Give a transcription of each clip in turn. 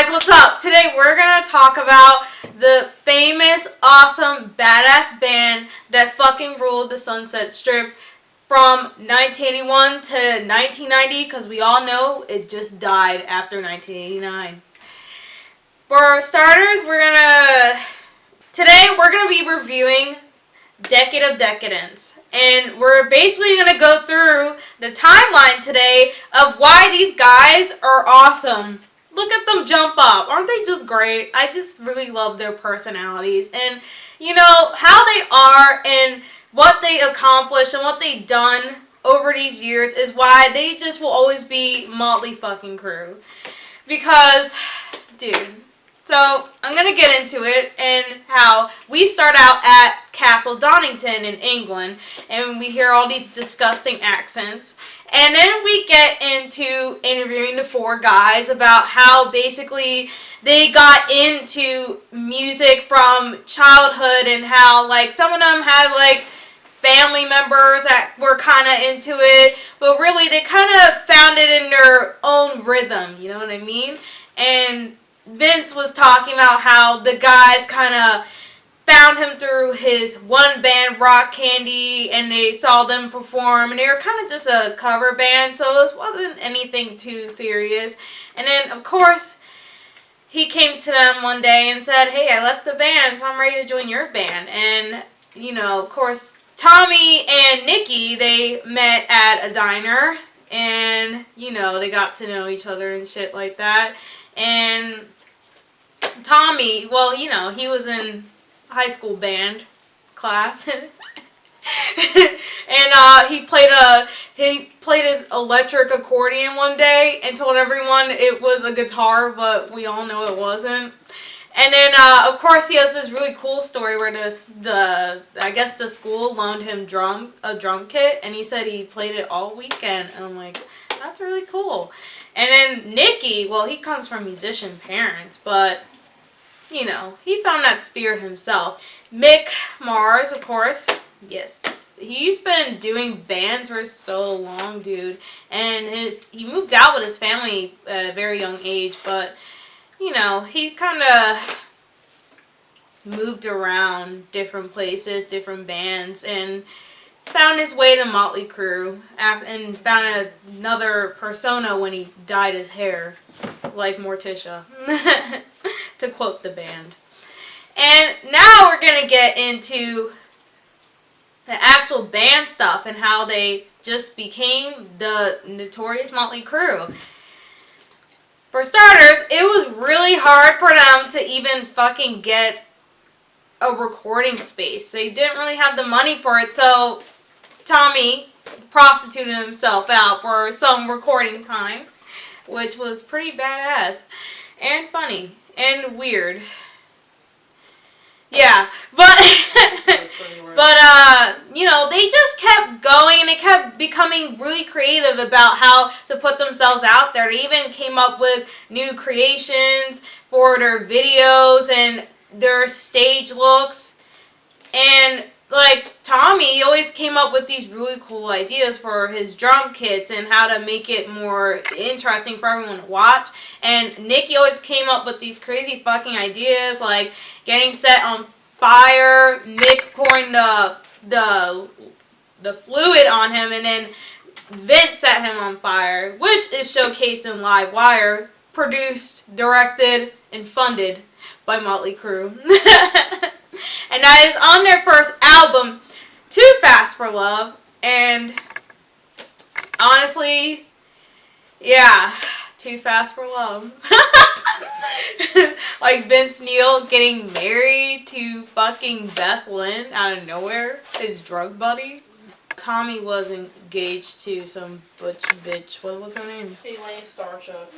guys, what's up? Today we're gonna talk about the famous, awesome, badass band that fucking ruled the Sunset Strip from 1981 to 1990, because we all know it just died after 1989. For starters, today we're gonna be reviewing Decade of Decadence. And we're basically going to go through the timeline today of why these guys are awesome. Look at them jump up. Aren't they just great? I just really love their personalities. And, you know, how they are and what they accomplished and what they've done over these years is why they just will always be Motley fucking Crue. Because, dude... So, I'm going to get into it and how we start out at Castle Donington in England and we hear all these disgusting accents. And then we get into interviewing the four guys about how basically they got into music from childhood and how like some of them had like family members that were kind of into it. But really they kind of found it in their own rhythm, you know what I mean? And Vince was talking about how the guys kind of found him through his one band, Rock Candy, and they saw them perform, and they were kind of just a cover band, so it wasn't anything too serious. And then, of course, he came to them one day and said, hey, I left the band, so I'm ready to join your band. And, you know, of course, Tommy and Nikki, they met at a diner, and, you know, they got to know each other and shit like that. And Tommy, well, you know, he was in high school band class, and he played his electric accordion one day and told everyone it was a guitar, but we all know it wasn't. And then, of course, he has this really cool story where I guess the school loaned him a drum kit, and he said he played it all weekend, and I'm like, that's really cool. And then Nicky, well, he comes from musician parents, but, you know, he found that spirit himself. Mick Mars, of course, yes. He's been doing bands for so long, dude. And he moved out with his family at a very young age, but, you know, he kind of moved around different places, different bands, and found his way to Motley Crue and found another persona when he dyed his hair, like Morticia, to quote the band. And now we're going to get into the actual band stuff and how they just became the notorious Motley Crue. For starters, it was really hard for them to even fucking get a recording space. They didn't really have the money for it, so Tommy prostituted himself out for some recording time, which was pretty badass and funny and weird. Yeah, but you know, they just kept going and they kept becoming really creative about how to put themselves out there. They even came up with new creations for their videos and their stage looks. And like Tommy, he always came up with these really cool ideas for his drum kits and how to make it more interesting for everyone to watch. And Nikki always came up with these crazy fucking ideas, like getting set on fire, Mick pouring the fluid on him, and then Vince set him on fire, which is showcased in Live Wire, produced, directed, and funded by Motley Crue. And that is on their first album, Too Fast for Love. And honestly, yeah, Too Fast for Love. Like Vince Neil getting married to fucking Beth Lynn out of nowhere, his drug buddy. Tommy was engaged to some butch bitch. What was her name? Elaine Starchuck.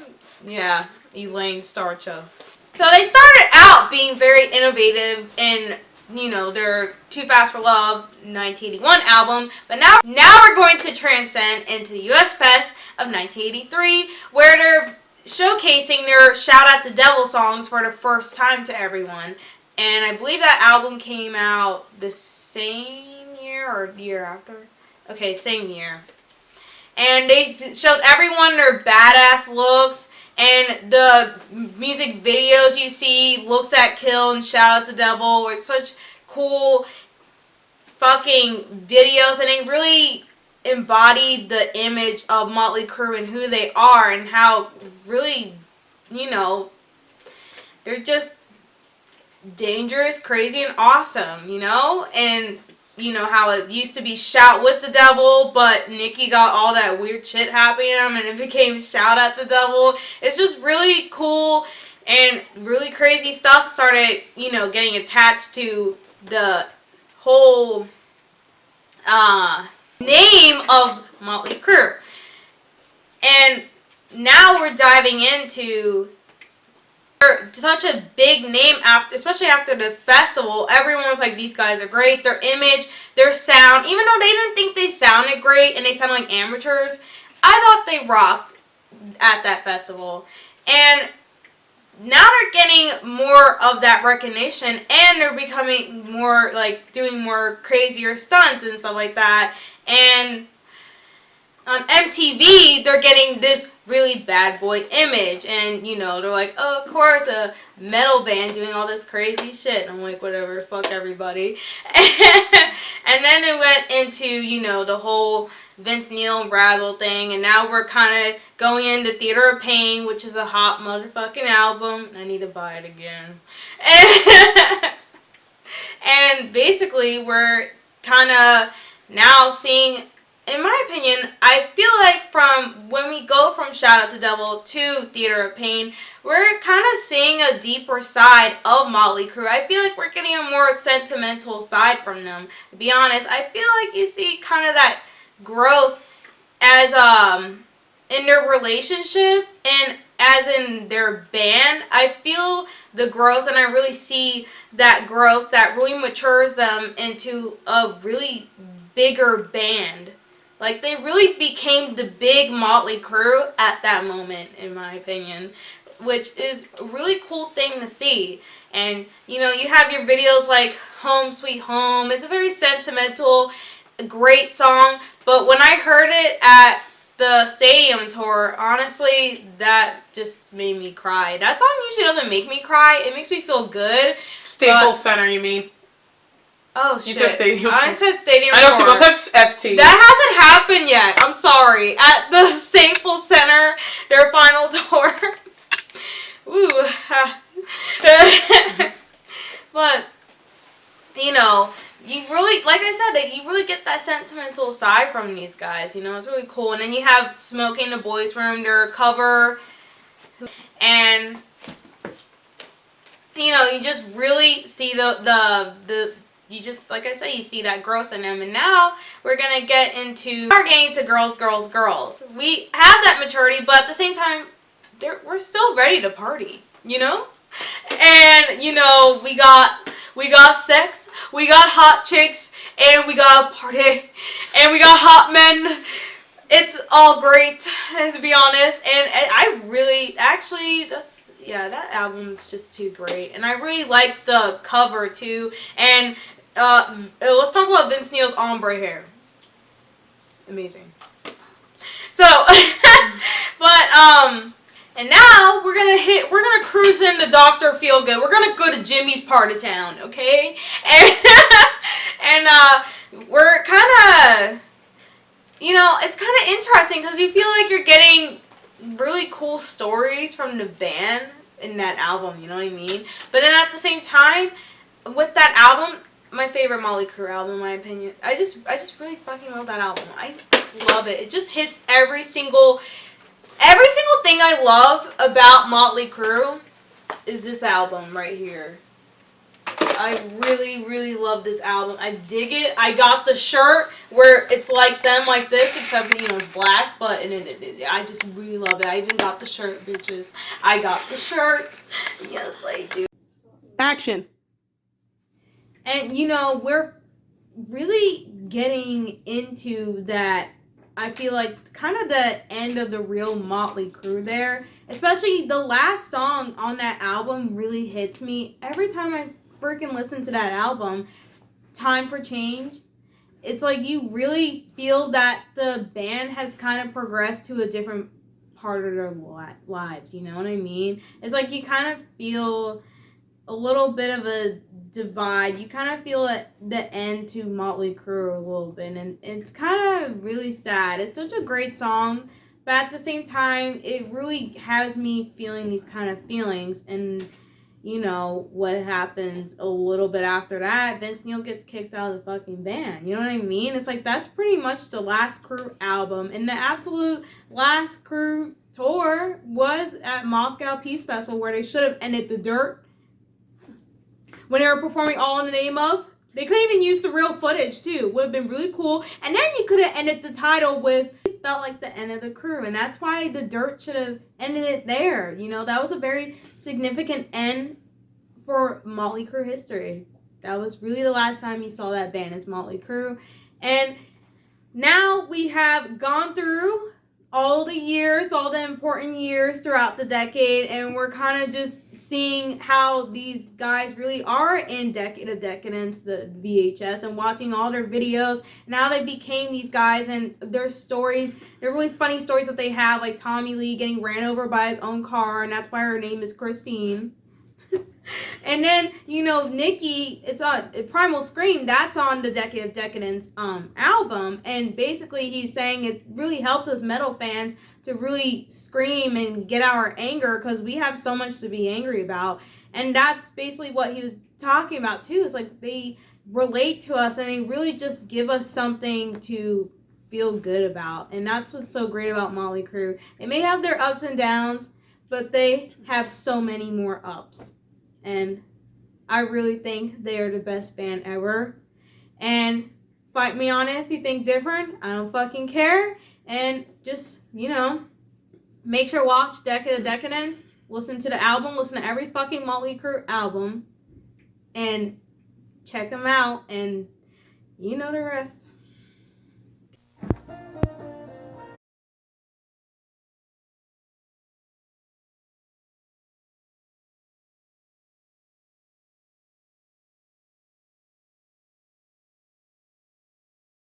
Yeah, Elaine Starchuck. So they started out being very innovative in, you know, their Too Fast for Love 1981 album, but now we're going to transcend into the US Fest of 1983, where they're showcasing their Shout at the Devil songs for the first time to everyone. And I believe that album came out the same year or the year after. Okay, same year. and they showed everyone their badass looks. And the music videos you see, Looks at Kill and Shout at the Devil, were such cool fucking videos, and they really embodied the image of Motley Crue and who they are, and how really, you know, they're just dangerous, crazy, and awesome, you know? And you know how it used to be Shout with the Devil, but Nikki got all that weird shit happening to him and it became Shout at the Devil. It's just really cool, and really crazy stuff started, you know, getting attached to the whole name of Motley Crue. And now we're diving into such a big name, after, especially after the festival. Everyone was like, these guys are great. Their image, their sound, even though they didn't think they sounded great and they sounded like amateurs, I thought they rocked at that festival. And now they're getting more of that recognition, and they're becoming more, like, doing more crazier stunts and stuff like that. And on MTV, they're getting this really bad boy image, and you know, they're like, oh, of course, a metal band doing all this crazy shit. And I'm like, whatever, fuck everybody. And then it went into, you know, the whole Vince Neil Razzle thing, and now we're kind of going into Theater of Pain, which is a hot motherfucking album. I need to buy it again. And basically, we're kind of now seeing, in my opinion, I feel like from when we go from Shout at the Devil to Theater of Pain, we're kind of seeing a deeper side of Motley Crue. I feel like we're getting a more sentimental side from them. To be honest, I feel like you see kind of that growth as in their relationship and as in their band. I feel the growth, and I really see that growth that really matures them into a really bigger band. Like, they really became the big Motley Crue at that moment, in my opinion, which is a really cool thing to see. And, you know, you have your videos like Home Sweet Home. It's a very sentimental, great song. But when I heard it at the stadium tour, honestly, that just made me cry. That song usually doesn't make me cry. It makes me feel good. Staples Center, you mean? Oh, you shit. Said stadium I said stadium I know, tour. she both have STs. That hasn't happened yet. I'm sorry. At the Staples Center, their final tour. Ooh. But, you know, you really, like I said, that you really get that sentimental side from these guys. You know, it's really cool. And then you have Smoking the Boys Room, their cover. And, you know, you just really see you just, like I said, you see that growth in them. And now we're going to get into Girls, Girls, Girls. We have that maturity, but at the same time, we're still ready to party, you know? And, you know, we got sex, we got hot chicks, and we got party, and we got hot men. It's all great, to be honest. And I really, actually, that album's just too great. And I really like the cover, too. And let's talk about Vince Neil's ombre hair. Amazing. So, but, and now we're gonna cruise into Dr. Feelgood. We're gonna go to Jimmy's part of town, okay? And we're kind of, you know, it's kind of interesting because you feel like you're getting really cool stories from the band in that album, you know what I mean? But then at the same time, with that album, my favorite Motley Crue album, in my opinion, I just really fucking love that album. I love it. It just hits every single thing I love about Motley Crue is this album right here. I really, really love this album. I dig it. I got the shirt where it's like them, like this, except, you know, it's black, but I just really love it. I even got the shirt, bitches. I got the shirt. Yes, I do. Action. And, you know, we're really getting into that. I feel like kind of the end of the real Motley Crue there. Especially the last song on that album really hits me. Every time I freaking listen to that album, Time for Change, it's like you really feel that the band has kind of progressed to a different part of their lives, you know what I mean? It's like you kind of feel a little bit of a divide. You kind of feel at the end to Motley Crue a little bit, and it's kind of really sad. It's such a great song, but at the same time, it really has me feeling these kind of feelings. And you know what happens a little bit after that? Vince Neil gets kicked out of the fucking band. You know what I mean? It's like that's pretty much the last Crue album, and the absolute last Crue tour was at Moscow Peace Festival, where they should have ended the dirt when they were performing All in the Name of. They could even use the real footage too. Would have been really cool. And then you could have ended the title with, it felt like the end of the Crue. And that's why the dirt should have ended it there. You know, that was a very significant end for Motley Crue history. That was really the last time you saw that band as Motley Crue. And now we have gone through all the years, all the important years throughout the decade, and we're kind of just seeing how these guys really are in Decade of Decadence, the VHS, and watching all their videos and how they became these guys and their stories. They're really funny stories that they have, like Tommy Lee getting ran over by his own car, and that's why her name is Christine. And then, you know, Nikki, it's on Primal Scream, that's on the Decade of Decadence album, and basically he's saying it really helps us metal fans to really scream and get our anger, because we have so much to be angry about. And that's basically what he was talking about too. It's like they relate to us and they really just give us something to feel good about. And that's what's so great about Motley Crue. They may have their ups and downs, but they have so many more ups. And I really think they are the best band ever. And fight me on it if you think different. I don't fucking care. And just, you know, make sure to watch Decade of Decadence. Listen to the album. Listen to every fucking Motley Crue album. And check them out. And you know the rest.